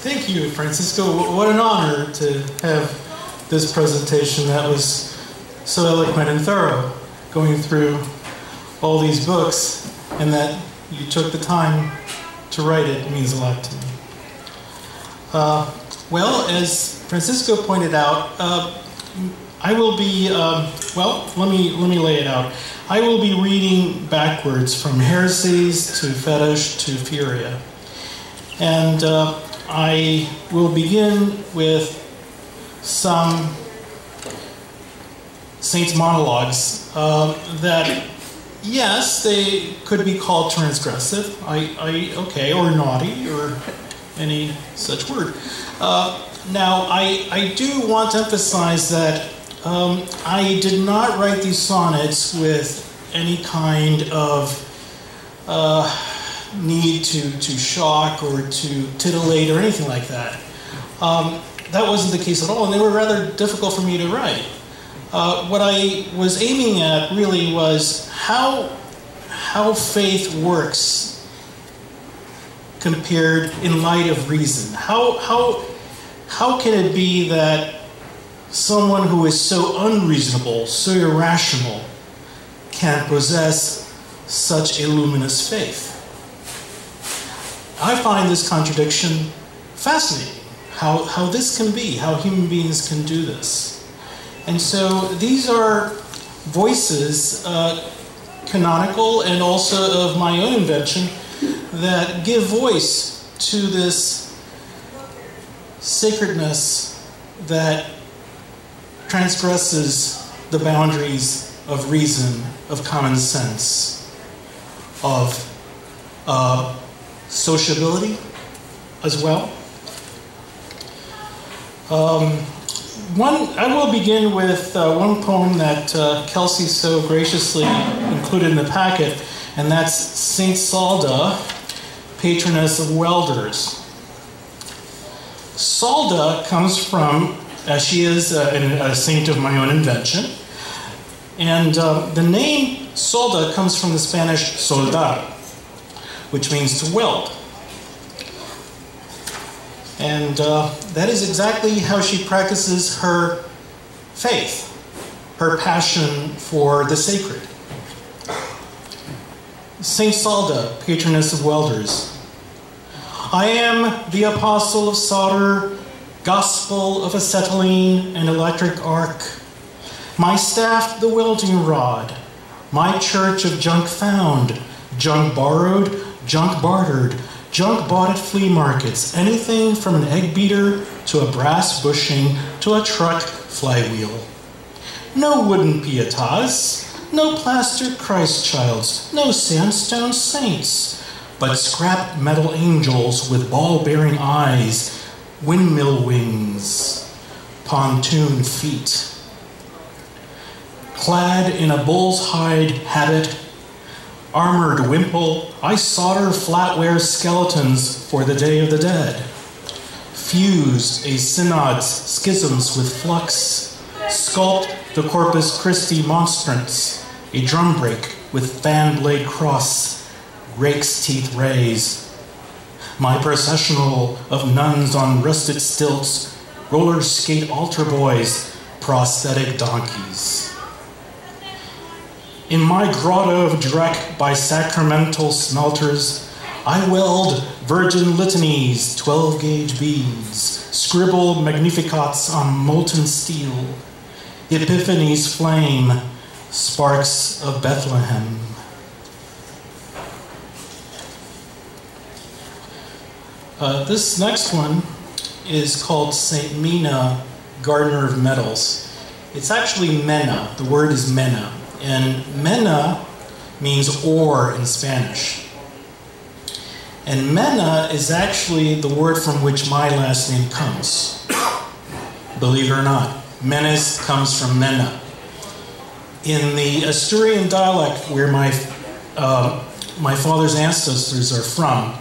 Thank you, Francisco. What an honor to have this presentation that was so eloquent and thorough, going through all these books, and that you took the time to write it means a lot to me. Well, as Francisco pointed out, I will be, well, let me lay it out. I will be reading backwards from heresies to fetish to furia. And I will begin with some saints' monologues that, yes, they could be called transgressive, okay, or naughty, or any such word. Now, I do want to emphasize that I did not write these sonnets with any kind of need to shock or to titillate or anything like that. That wasn't the case at all, and they were rather difficult for me to write. What I was aiming at really was how faith works compared in light of reason. How can it be that someone who is so unreasonable, so irrational, can possess such a luminous faith? I find this contradiction fascinating, how this can be, how human beings can do this. And so these are voices, canonical and also of my own invention, that give voice to this sacredness that transgresses the boundaries of reason, of common sense, of sociability as well. I will begin with one poem that Kelsey so graciously included in the packet, and that's Saint Salda, patroness of welders. Salda comes from, she is a saint of my own invention, and the name Salda comes from the Spanish soldar, which means to weld. And that is exactly how she practices her faith, her passion for the sacred. Saint Salda, patroness of welders. I am the apostle of solder, gospel of acetylene and electric arc. My staff the welding rod, my church of junk found, junk borrowed, junk bartered, junk bought at flea markets, anything from an egg beater to a brass bushing to a truck flywheel. No wooden pietas, no plaster Christ childs, no sandstone saints, but scrap metal angels with ball-bearing eyes, windmill wings, pontoon feet. Clad in a bull's hide habit, armored wimple, I solder flatware skeletons for the Day of the Dead. Fuse a synod's schisms with flux. Sculpt the Corpus Christi monstrance, a drum break with fan blade cross, rake's teeth raise. My processional of nuns on rusted stilts, roller skate altar boys, prosthetic donkeys. In my grotto of dreck by sacramental smelters, I weld virgin litanies, 12-gauge beads, scribble magnificats on molten steel, Epiphany's flame, sparks of Bethlehem. This next one is called Saint Mina, Gardener of Metals. It's actually mena. The word is mena. And mena means ore in Spanish. And mena is actually the word from which my last name comes. Believe it or not, menace comes from mena. In the Asturian dialect where my father's ancestors are from,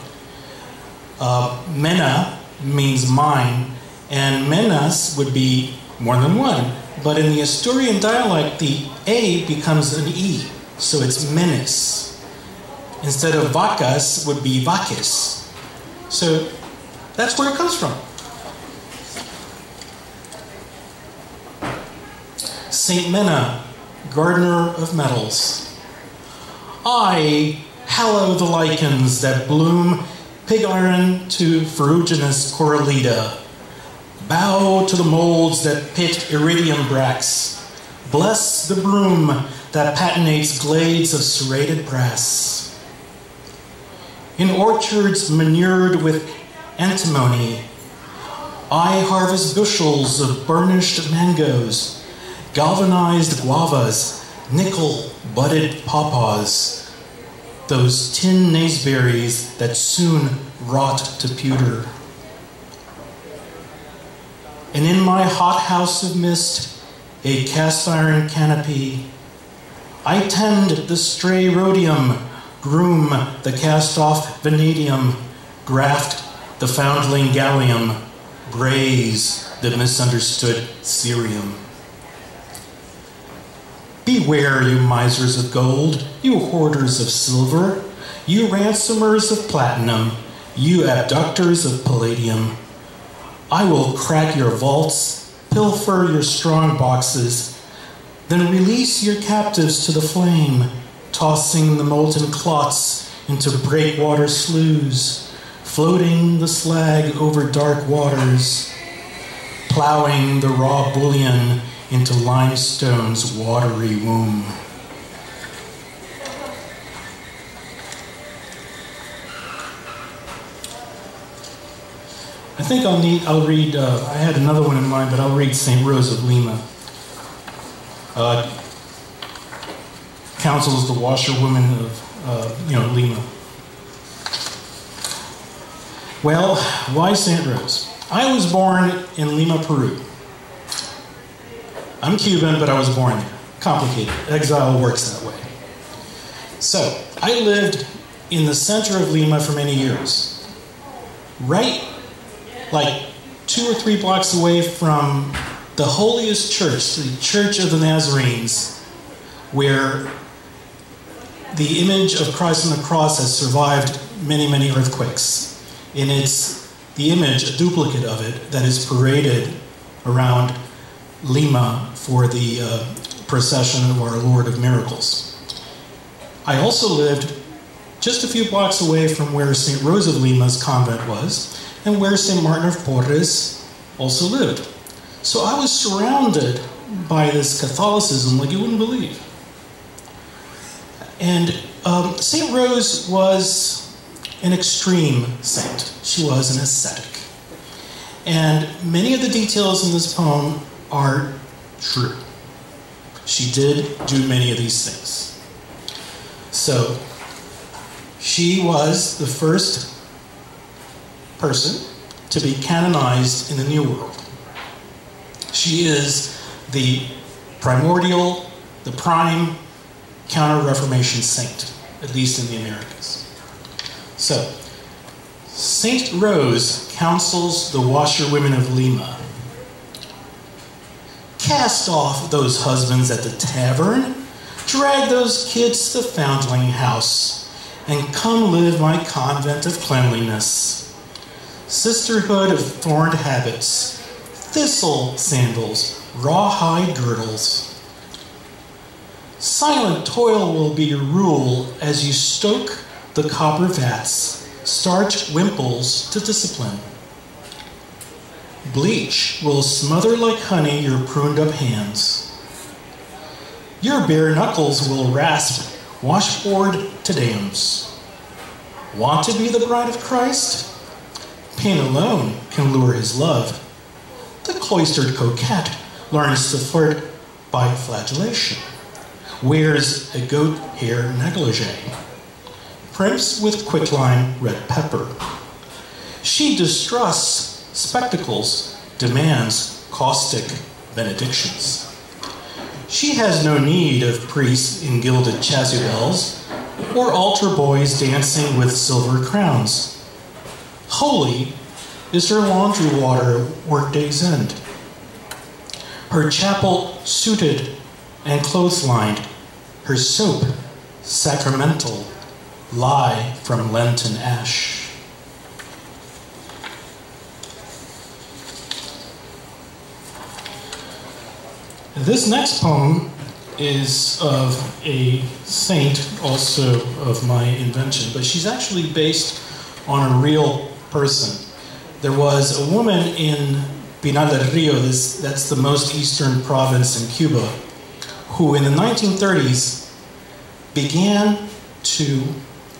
mena means mine, and menas would be more than one. But in the Asturian dialect, the A becomes an E, so it's menis. Instead of vacas would be vaques. So That's where it comes from. Saint Minna, gardener of metals. I hallow the lichens that bloom pig iron to ferruginous corallida. Bow to the molds that pit iridium bracts. Bless the broom that patinates glades of serrated brass. In orchards manured with antimony, I harvest bushels of burnished mangoes, galvanized guavas, nickel-budded pawpaws, those tin naseberries that soon rot to pewter. And in my hothouse of mist, a cast-iron canopy, I tend the stray rhodium, groom the cast-off vanadium, graft the foundling gallium, braise the misunderstood cerium. Beware, you misers of gold, you hoarders of silver, you ransomers of platinum, you abductors of palladium. I will crack your vaults, pilfer your strong boxes, then release your captives to the flame, tossing the molten clots into breakwater sloughs, floating the slag over dark waters, plowing the raw bullion into limestone's watery womb. I think I'll read, I had another one in mind, but I'll read St. Rose of Lima. Counsels the washerwoman of, Lima. Well, why St. Rose? I was born in Lima, Peru. I'm Cuban, but I was born there. Complicated. Exile works that way. So, I lived in the center of Lima for many years. Right, like 2 or 3 blocks away from the holiest church, the Church of the Nazarenes, where the image of Christ on the cross has survived many, many earthquakes. And it's the image, a duplicate of it, that is paraded around Lima for the procession of our Lord of Miracles. I also lived just a few blocks away from where St. Rose of Lima's convent was, and where St. Martin of Porres also lived. So I was surrounded by this Catholicism like you wouldn't believe. And St. Rose was an extreme saint. She was an ascetic. And many of the details in this poem are true. She did do many of these things. So, she was the first person to be canonized in the New World. She is the primordial, the prime counter-Reformation saint, at least in the Americas. So, St. Rose counsels the washerwomen of Lima. Cast off those husbands at the tavern, drag those kids to the foundling house, and come live my convent of cleanliness. Sisterhood of thorned habits, thistle sandals, rawhide girdles. Silent toil will be your rule as you stoke the copper vats, starch wimples to discipline. Bleach will smother like honey your pruned up hands. Your bare knuckles will rasp washboard Te Deums. Want to be the bride of Christ? Pain alone can lure his love. The cloistered coquette learns to flirt by flagellation, wears a goat hair negligee, primps with quicklime red pepper. She distrusts spectacles, demands caustic benedictions. She has no need of priests in gilded chasubles or altar boys dancing with silver crowns. Holy is her laundry water workday's end. Her chapel suited and clotheslined, her soap sacramental, lie from Lenten ash. This next poem is of a saint, also of my invention, but she's actually based on a real person. There was a woman in Pinar del Rio, that's the most eastern province in Cuba, who in the 1930s began to,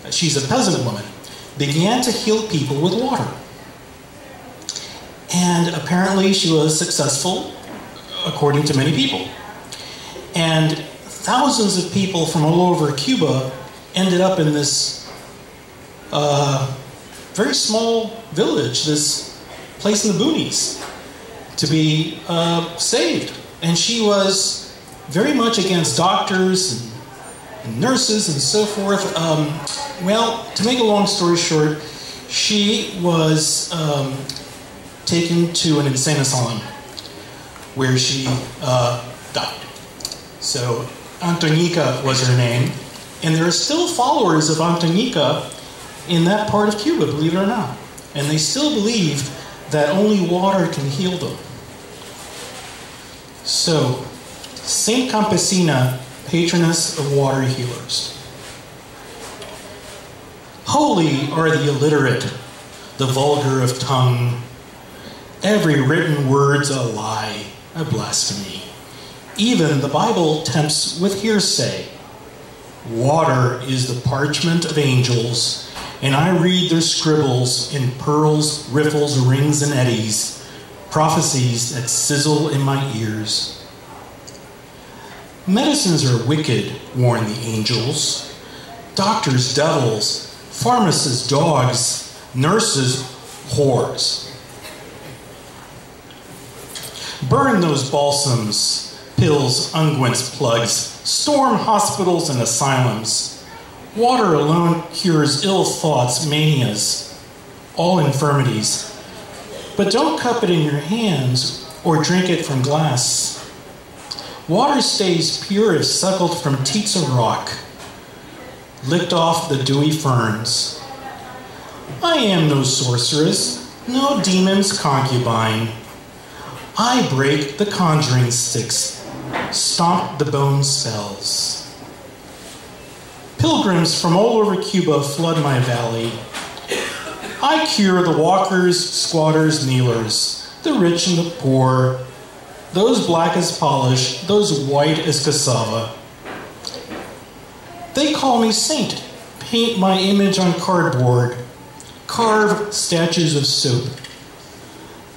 she's a peasant woman, began to heal people with water. And apparently she was successful, according to many people. And thousands of people from all over Cuba ended up in this very small village, this place in the boonies, to be saved. And she was very much against doctors and nurses and so forth. Well, to make a long story short, she was taken to an insane asylum where she died. So Antonica was her name, and there are still followers of Antonica in that part of Cuba, believe it or not. And they still believe that only water can heal them. So, Saint Campesina, patroness of water healers. Holy are the illiterate, the vulgar of tongue. Every written word's a lie, a blasphemy. Even the Bible tempts with hearsay. Water is the parchment of angels, and I read their scribbles in pearls, riffles, rings, and eddies, prophecies that sizzle in my ears. Medicines are wicked, warn the angels. Doctors, devils. Pharmacists, dogs. Nurses, whores. Burn those balsams, pills, unguents, plugs. Storm hospitals and asylums. Water alone cures ill thoughts, manias, all infirmities. But don't cup it in your hands or drink it from glass. Water stays pure if suckled from teats of rock, licked off the dewy ferns. I am no sorceress, no demon's concubine. I break the conjuring sticks, stomp the bone spells. Pilgrims from all over Cuba flood my valley. I cure the walkers, squatters, kneelers, the rich and the poor, those black as polish, those white as cassava. They call me saint, paint my image on cardboard, carve statues of soap.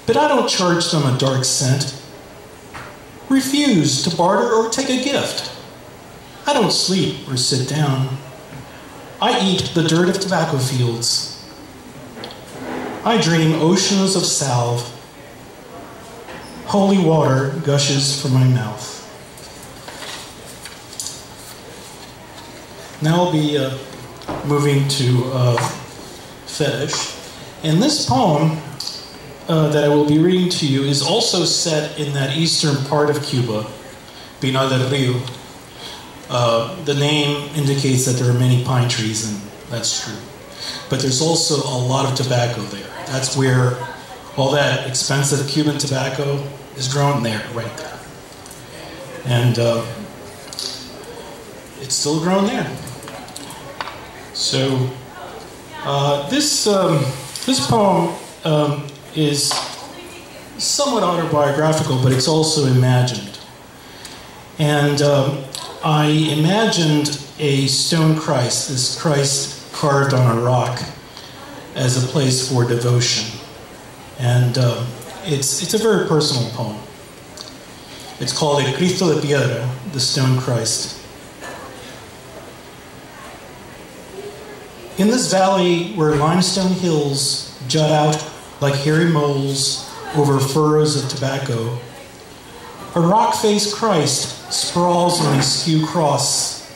But I don't charge them a dark cent. Refuse to barter or take a gift. I don't sleep or sit down. I eat the dirt of tobacco fields. I dream oceans of salve. Holy water gushes from my mouth. Now I'll be moving to fetish. And this poem that I will be reading to you is also set in that eastern part of Cuba, Pinar del Rio. The name indicates that there are many pine trees, and that's true. But there's also a lot of tobacco there. That's where all that expensive Cuban tobacco is grown there, right there. And it's still grown there. So this poem is somewhat autobiographical, but it's also imagined. And I imagined a stone Christ, this Christ carved on a rock, as a place for devotion. And it's a very personal poem. It's called El Cristo de Piedra, the Stone Christ. In this valley where limestone hills jut out like hairy moles over furrows of tobacco, a rock-faced Christ sprawls on a skew cross,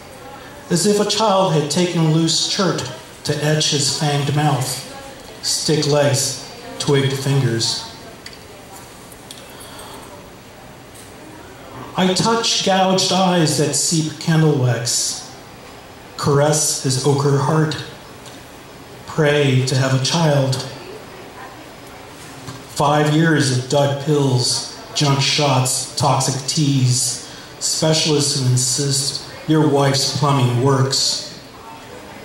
as if a child had taken loose chert to etch his fanged mouth, stick legs, twigged fingers. I touch gouged eyes that seep candle wax, caress his ochre heart, pray to have a child. 5 years of dud pills junk shots, toxic teas, specialists who insist your wife's plumbing works.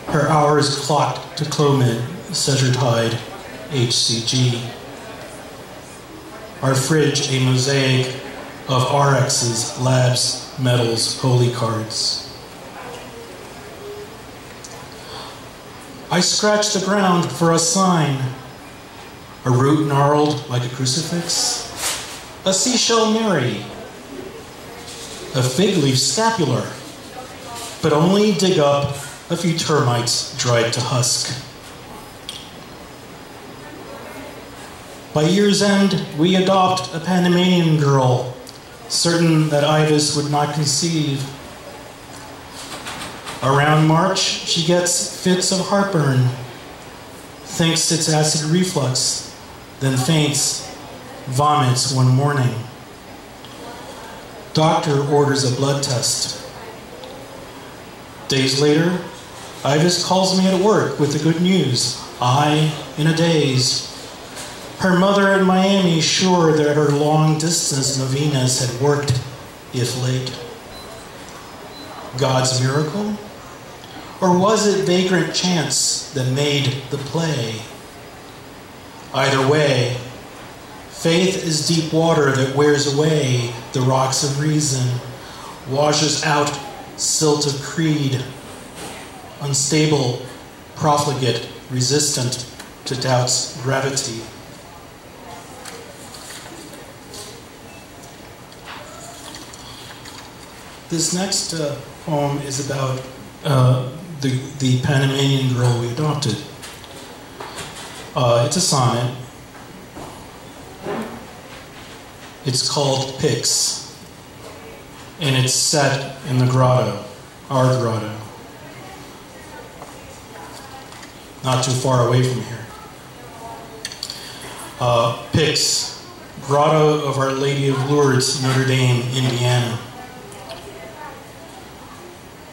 Her hours clocked to Clomid, Sedgertide, HCG. Our fridge a mosaic of RXs, labs, medals, holy cards. I scratched the ground for a sign, a root gnarled like a crucifix, a seashell Mary, a fig leaf scapular, but only dig up a few termites dried to husk. By year's end, we adopt a Panamanian girl, certain that Ivis would not conceive. Around March, she gets fits of heartburn, thinks it's acid reflux, then faints, vomits one morning. Doctor orders a blood test. Days later, Ivis calls me at work with the good news. I in a daze. Her mother in Miami sure that her long-distance novenas had worked, if late. God's miracle? Or was it vagrant chance that made the play? Either way, faith is deep water that wears away the rocks of reason, washes out silt of creed, unstable, profligate, resistant to doubt's gravity. This next poem is about the Panamanian girl we adopted. It's a sonnet. It's called Pix, and it's set in the grotto, our grotto, not too far away from here. Pix, Grotto of Our Lady of Lourdes, Notre Dame, Indiana.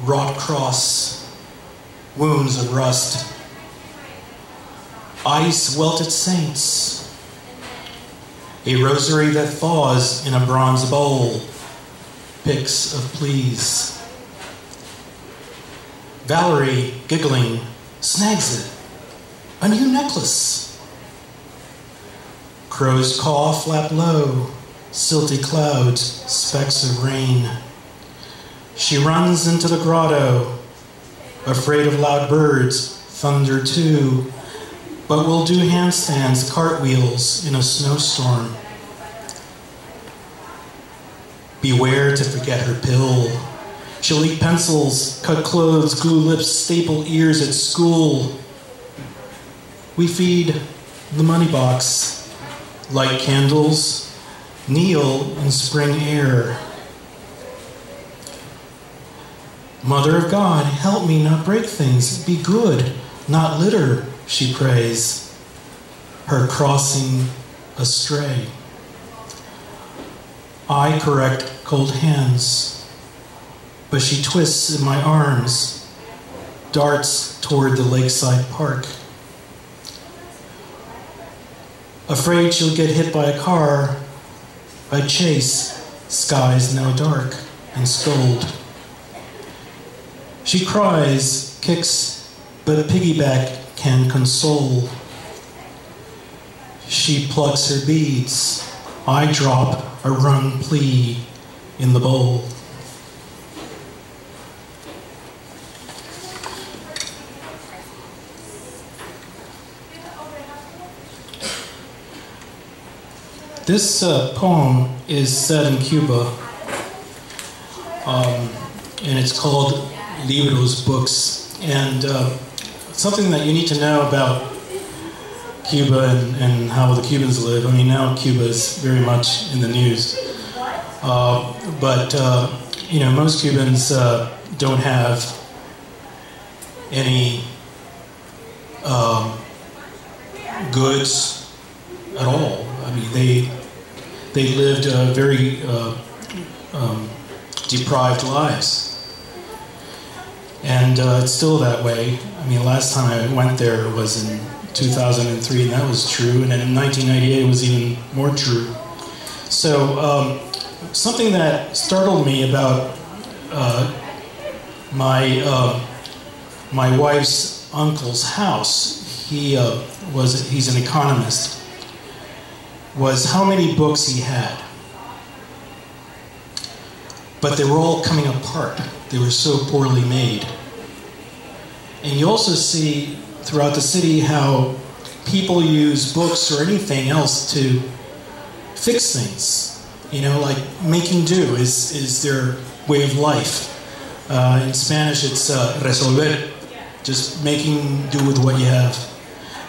Wrought cross, wounds of rust, ice-welted saints, a rosary that thaws in a bronze bowl, pics of please. Valerie, giggling, snags it, a new necklace. Crows caw, flap low, silty clouds, specks of rain. She runs into the grotto, afraid of loud birds, thunder too, but will do handstands, cartwheels in a snowstorm. Beware to forget her pill. She'll eat pencils, cut clothes, glue lips, staple ears at school. We feed the money box, light candles, kneel in spring air. Mother of God, help me not break things, be good, not litter, she prays, her crossing astray. I correct cold hands, but she twists in my arms, darts toward the lakeside park. Afraid she'll get hit by a car, I chase, skies now dark, and scold. She cries, kicks, but a piggyback can console. She plucks her beads. I drop a wrung plea in the bowl. This poem is set in Cuba, and it's called Libros, books. And something that you need to know about Cuba and how the Cubans live. I mean, now Cuba is very much in the news. But you know, most Cubans don't have any goods at all. I mean, they lived very deprived lives. And it's still that way. I mean, last time I went there was in 2003, and that was true. And then in 1998, it was even more true. So something that startled me about my wife's uncle's house, he's an economist, was how many books he had. But they were all coming apart. They were so poorly made. And you also see throughout the city how people use books or anything else to fix things. You know, like making do is their way of life. In Spanish, it's resolver, just making do with what you have.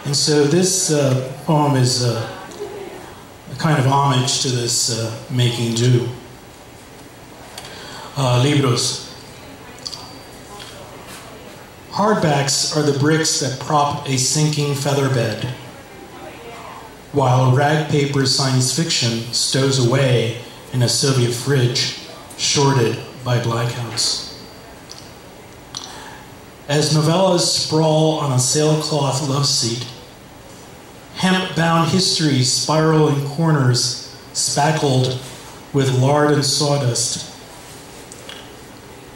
And so this poem is a kind of homage to this making do. Libros. Hardbacks are the bricks that prop a sinking feather bed, while rag paper science fiction stows away in a Soviet fridge, shorted by blackouts. As novellas sprawl on a sailcloth love seat, hemp-bound histories spiral in corners spackled with lard and sawdust.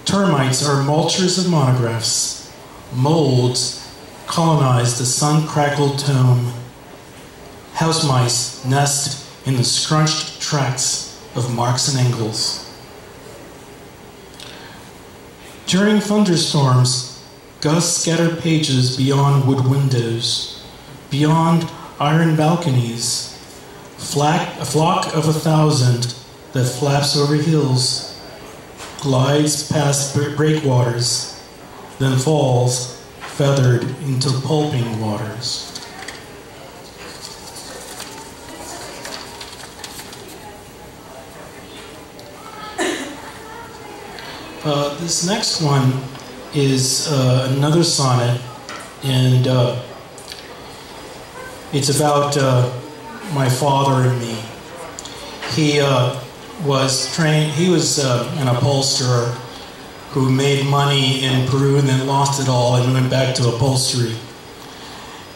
Termites are mulchers of monographs. Molds colonize the sun-crackled tome. House mice nest in the scrunched tracks of Marx and Engels. During thunderstorms, gusts scatter pages beyond wood windows, beyond iron balconies. A flock of 1,000 that flaps over hills, glides past breakwaters, then falls, feathered into pulping waters. This next one is another sonnet, and it's about my father and me. He was trained, he was an upholsterer who made money in Peru and then lost it all and went back to upholstery.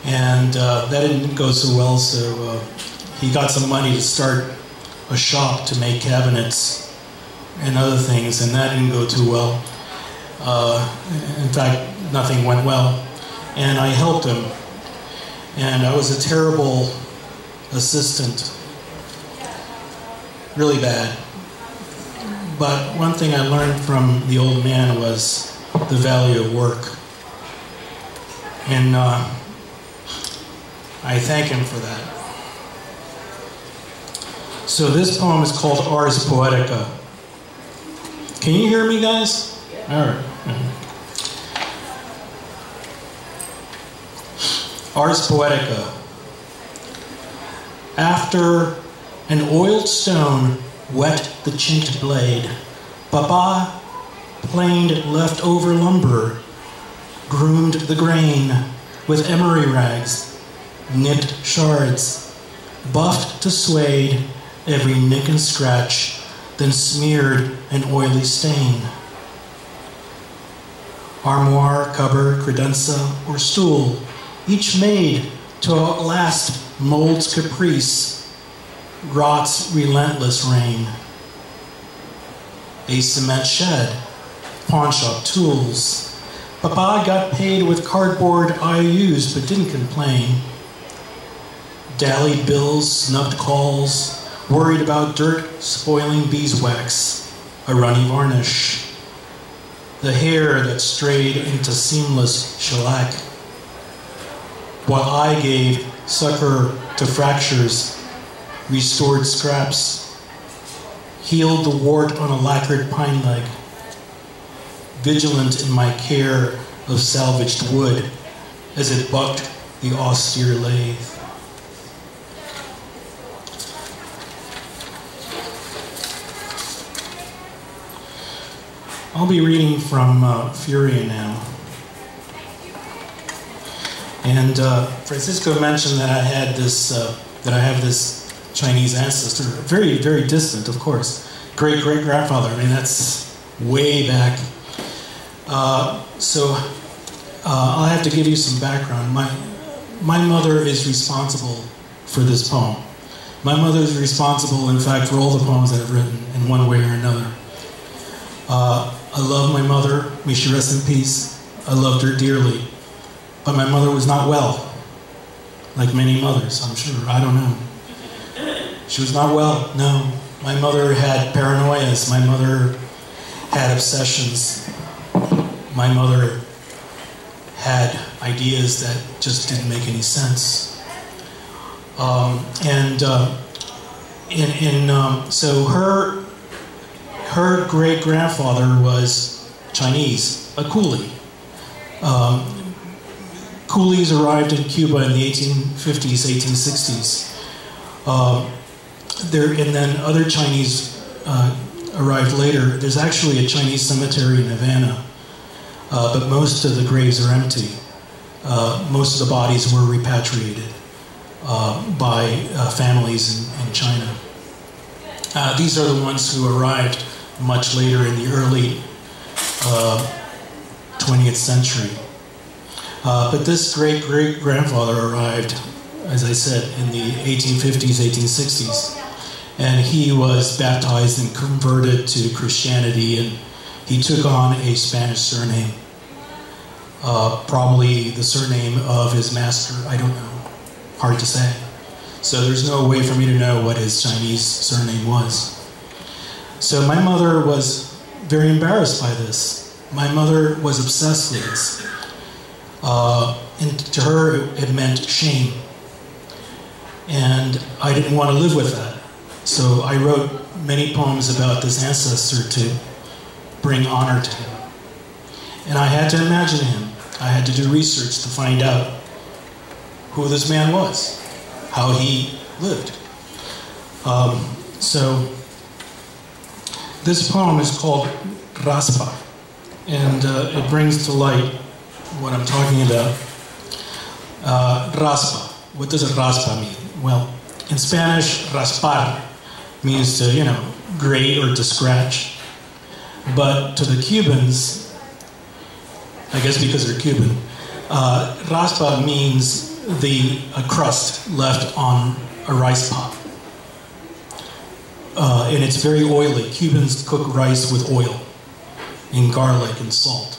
And that didn't go so well, so he got some money to start a shop to make cabinets and other things, and that didn't go too well. In fact, nothing went well. And I helped him. And I was a terrible assistant. Really bad. But one thing I learned from the old man was the value of work. And I thank him for that. So this poem is called Ars Poetica. Can you hear me, guys? All right. Ars Poetica. After an oiled stone wet the chinked blade, Papa planed leftover lumber, groomed the grain with emery rags, nipped shards, buffed to suede every nick and scratch, then smeared an oily stain. Armoire, cupboard, credenza, or stool, each made to outlast mold's caprice, rot's relentless reign. A cement shed, pawnshop tools. Papa got paid with cardboard IOUs but didn't complain. Dallied bills, snubbed calls, worried about dirt spoiling beeswax, a runny varnish. The hair that strayed into seamless shellac. While I gave succor to fractures, restored scraps, healed the wart on a lacquered pine leg, vigilant in my care of salvaged wood as it bucked the austere lathe. I'll be reading from Furia now. And Francisco mentioned that I had this, that I have this Chinese ancestor, very, very distant, of course. Great-great-grandfather, I mean, that's way back. So I'll have to give you some background. My mother is responsible for this poem. My mother is responsible, in fact, for all the poems I've written in one way or another. I love my mother. May she rest in peace. I loved her dearly. But my mother was not well, like many mothers, I'm sure. I don't know. She was not well, no. My mother had paranoias. My mother had obsessions. My mother had ideas that just didn't make any sense. So her great-grandfather was Chinese, a coolie. Coolies arrived in Cuba in the 1850s, 1860s. And then other Chinese arrived later. There's actually a Chinese cemetery in Havana, but most of the graves are empty. Most of the bodies were repatriated by families in China. These are the ones who arrived much later in the early 20th century. But this great-great-grandfather arrived, as I said, in the 1850s, 1860s. And he was baptized and converted to Christianity, and he took on a Spanish surname. Probably the surname of his master, I don't know. Hard to say. So there's no way for me to know what his Chinese surname was. So my mother was very embarrassed by this. My mother was obsessed with this. And to her, it meant shame. And I didn't want to live with that. So I wrote many poems about this ancestor to bring honor to him. And I had to imagine him. I had to do research to find out who this man was, how he lived. So this poem is called Raspa, and it brings to light what I'm talking about. Raspa. What does a raspa mean? Well, in Spanish, raspar means to, grate or to scratch. But to the Cubans, I guess because they're Cuban, raspa means a crust left on a rice pot. And it's very oily. Cubans cook rice with oil and garlic and salt.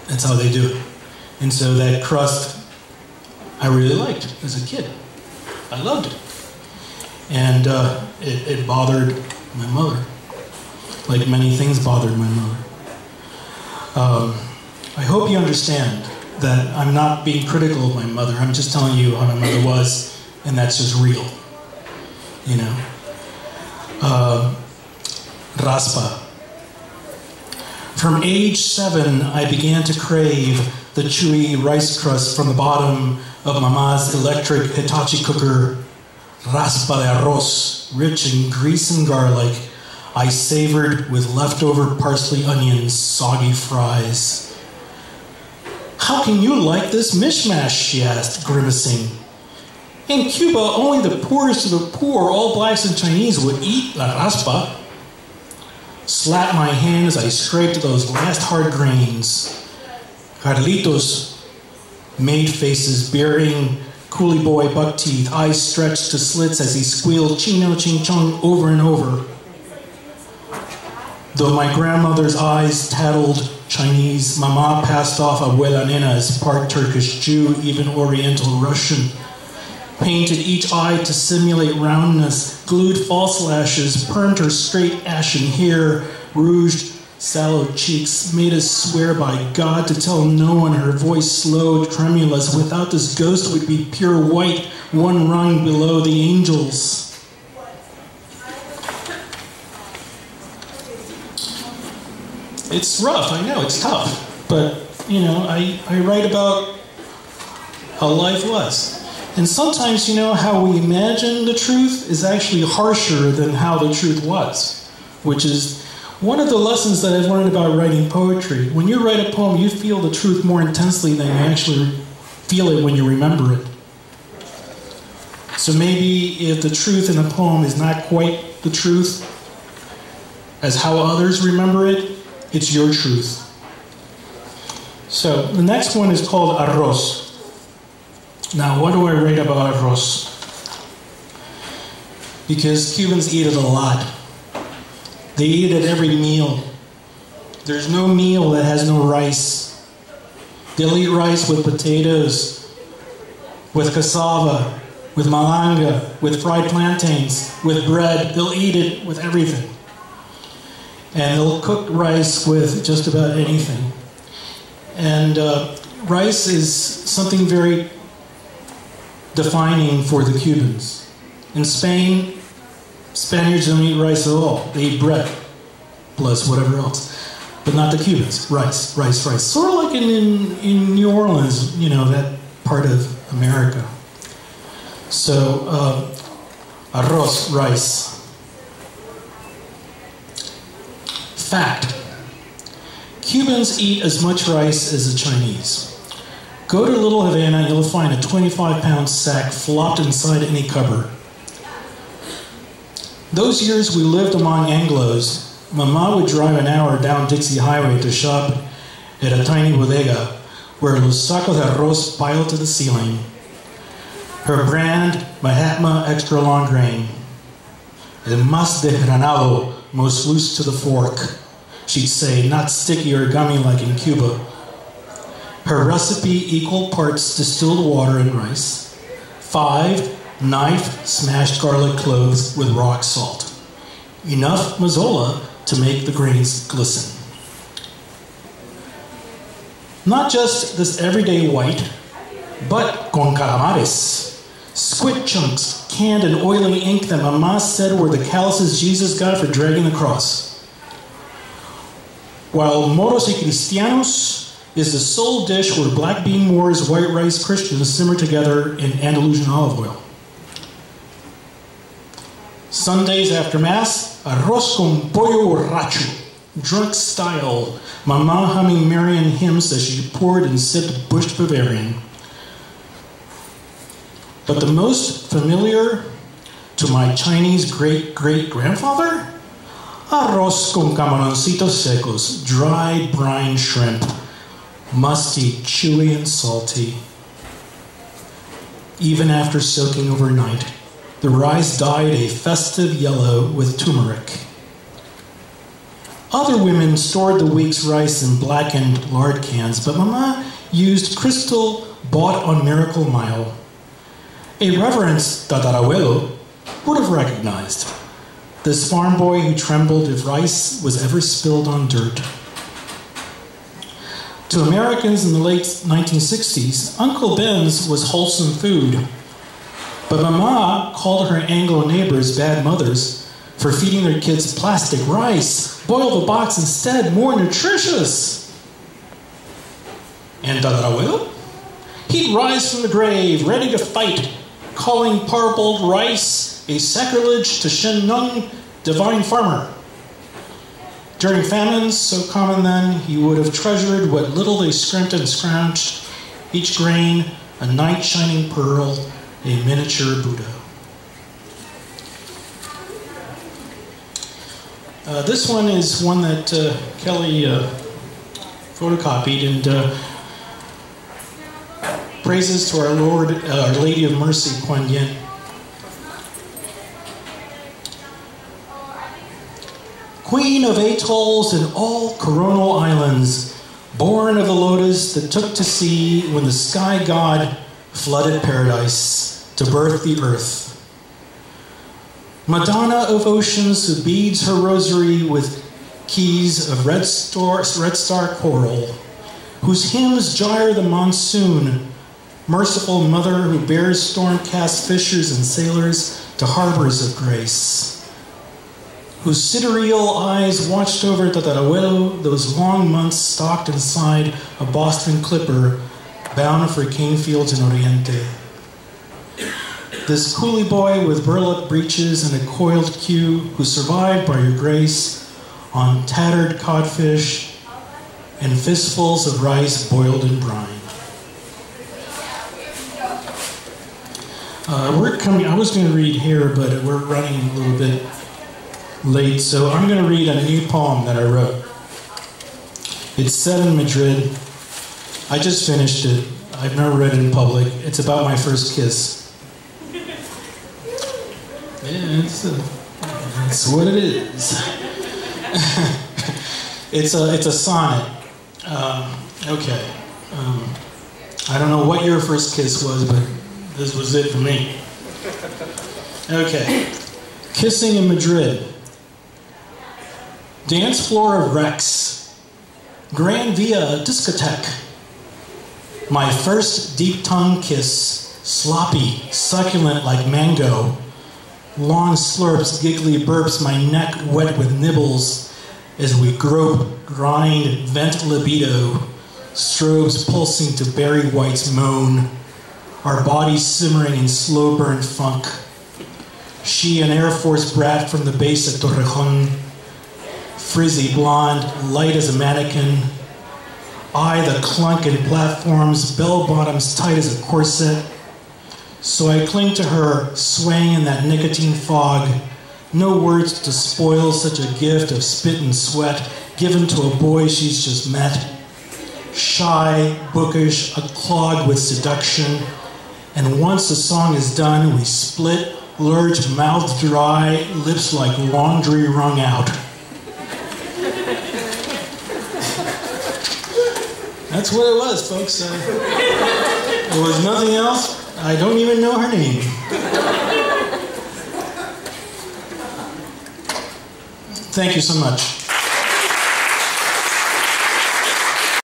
That's how they do it. And so that crust I really liked as a kid. I loved it. And it bothered my mother, like many things bothered my mother. I hope you understand that I'm not being critical of my mother. I'm just telling you how my mother was, and that's just real. Raspa. From age 7, I began to crave the chewy rice crust from the bottom of Mama's electric Hitachi cooker. Raspa de arroz, rich in grease and garlic, I savored with leftover parsley, onions, soggy fries. "How can you like this mishmash?" she asked, grimacing. "In Cuba, only the poorest of the poor, all blacks and Chinese, would eat la raspa." Slapped my hand as I scraped those last hard grains. Carlitos made faces, bearing coolie boy buck teeth, eyes stretched to slits as he squealed chino ching chong over and over. Though my grandmother's eyes tattled Chinese, Mama passed off Abuela Nena as part Turkish Jew, even Oriental Russian. Painted each eye to simulate roundness, glued false lashes, permed her straight ashen hair, rouged sallow cheeks, made us swear by God to tell no one, her voice slow, tremulous, without this ghost would be pure white, one rung below the angels. It's rough, I know, it's tough, but, I write about how life was. And sometimes, how we imagine the truth is actually harsher than how the truth was, which is one of the lessons that I've learned about writing poetry. When you write a poem, you feel the truth more intensely than you actually feel it when you remember it. So maybe if the truth in a poem is not quite the truth as how others remember it, it's your truth. So the next one is called arroz. Now, what do I write about arroz? because Cubans eat it a lot. They eat it at every meal. There's no meal that has no rice. They'll eat rice with potatoes, with cassava, with malanga, with fried plantains, with bread. They'll eat it with everything. And they'll cook rice with just about anything. And rice is something very defining for the Cubans. In Spain, Spaniards don't eat rice at all. They eat bread, plus whatever else. But not the Cubans. Rice, rice, rice. Sort of like in New Orleans, you know, that part of America. So, arroz, rice. Fact. Cubans eat as much rice as the Chinese. Go to Little Havana and you'll find a 25-pound sack flopped inside any cupboard. Those years we lived among Anglos, Mama would drive an hour down Dixie Highway to shop at a tiny bodega where los sacos de arroz piled to the ceiling. Her brand, Mahatma Extra Long Grain. El más desgranado, most loose to the fork. She'd say, not sticky or gummy like in Cuba. Her recipe, equal parts distilled water and rice. 5 knifed smashed garlic cloves with rock salt. Enough mazola to make the grains glisten. Not just this everyday white, but con calamares. Squid chunks, canned in oily ink that Mama said were the calluses Jesus got for dragging the cross. While moros y cristianos is the sole dish where black bean Moors, white rice Christians simmer together in Andalusian olive oil. Sundays after Mass, arroz con pollo borracho, drunk style, Mama humming Marian hymns as she poured and sipped Busch Bavarian. But the most familiar to my Chinese great-great-grandfather? Arroz con camaroncitos secos, dry brine shrimp, musty, chewy, and salty. Even after soaking overnight, the rice dyed a festive yellow with turmeric. Other women stored the week's rice in blackened lard cans, but Mama used crystal bought on Miracle Mile. A reverenced tatarabuelo would have recognized this farm boy who trembled if rice was ever spilled on dirt. To Americans in the late 1960s, Uncle Ben's was wholesome food. But Mama called her Anglo neighbors bad mothers for feeding their kids plastic rice. Boil the box instead, more nutritious. And tatarabuelo? He'd rise from the grave, ready to fight, calling parboiled rice a sacrilege to Shen Nung, divine farmer. During famines so common then, he would have treasured what little they scrimped and scrounged, each grain a night-shining pearl, a miniature Buddha. This one is one that Kelly photocopied, and praises to our Lord, Our Lady of Mercy, Kuan Yin. Queen of atolls and all coronal islands, born of the lotus that took to sea when the sky god flooded paradise to birth the earth. Madonna of oceans who beads her rosary with keys of red star coral, whose hymns gyre the monsoon, merciful mother who bears storm-cast fishers and sailors to harbors of grace, whose sidereal eyes watched over tatarabuelo those long months stalked inside a Boston clipper bound for cane fields in Oriente. This coolie boy with burlap breeches and a coiled queue who survived by your grace on tattered codfish and fistfuls of rice boiled in brine. I was going to read here, but we're running a little bit late, so I'm going to read a new poem that I wrote. It's set in Madrid. I just finished it. I've never read it in public. It's about my first kiss. Yeah, it's what it is. It's a sonnet. Okay. I don't know what your first kiss was, but this was it for me. Okay. Kissing in Madrid. Dance floor of Rex. Gran Via discotheque. My first deep tongue kiss, sloppy, succulent like mango. Long slurps, giggly burps, my neck wet with nibbles as we grope, grind, vent libido, strobes pulsing to Barry White's moan, our bodies simmering in slow burn funk. She an Air Force brat from the base at Torrejon, frizzy blonde, light as a mannequin. I the clunk in platforms, bell bottoms tight as a corset. So I cling to her, swaying in that nicotine fog. No words to spoil such a gift of spit and sweat given to a boy she's just met. Shy, bookish, clogged with seduction. And once the song is done, we split, lurch, mouth dry, lips like laundry wrung out. That's what it was, folks. There was nothing else. I don't even know her name. Thank you so much.